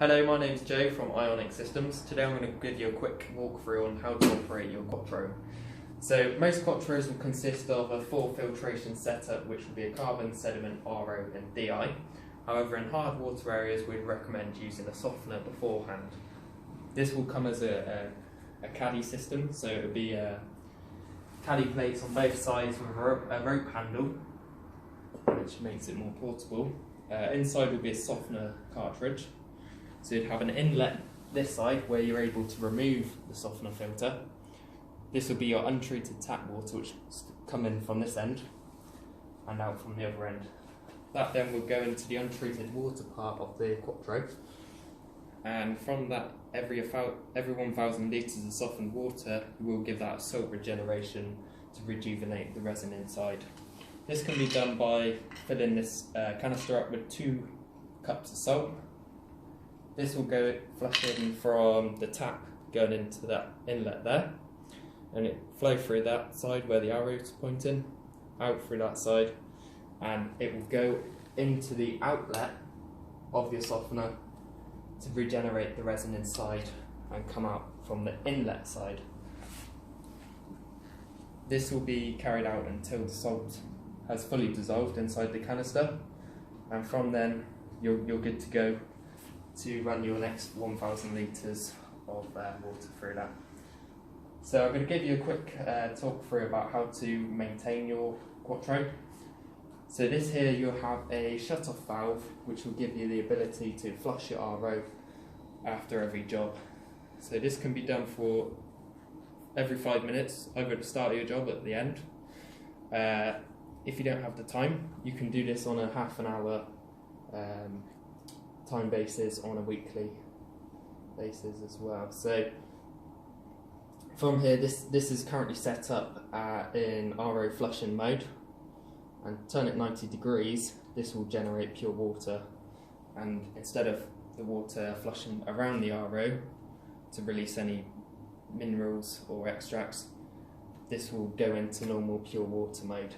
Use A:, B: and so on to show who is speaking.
A: Hello, my name is Joe from Ionic Systems. Today I'm going to give you a quick walkthrough on how to operate your QuattRO. So most QuattROs will consist of a full filtration setup, which will be a carbon, sediment, RO and DI. However, in hard water areas we'd recommend using a softener beforehand. This will come as a caddy system, so it will be caddy plates on both sides with a rope handle, which makes it more portable. Inside will be a softener cartridge. So you'd have an inlet this side where you're able to remove the softener filter. This will be your untreated tap water, which come in from this end and out from the other end. That then will go into the untreated water part of the QuattRO, and from that every 1,000 litres of softened water will give that salt regeneration to rejuvenate the resin inside. This can be done by filling this canister up with 2 cups of salt. This will go flushing from the tap going into that inlet there, and it flow through that side where the arrow is pointing, out through that side, and it will go into the outlet of your softener to regenerate the resin inside and come out from the inlet side. This will be carried out until the salt has fully dissolved inside the canister, and from then you're good to go to run your next 1,000 litres of water through that. So I'm going to give you a quick talk through about how to maintain your QuattRO. So this here, you'll have a shut-off valve which will give you the ability to flush your RO after every job. So this can be done for every 5 minutes, either at the start of your job or at the end. If you don't have the time, you can do this on a half an hour time basis, on a weekly basis as well. So from here, this is currently set up in RO flushing mode, and turn it 90 degrees, this will generate pure water, and instead of the water flushing around the RO to release any minerals or extracts, this will go into normal pure water mode.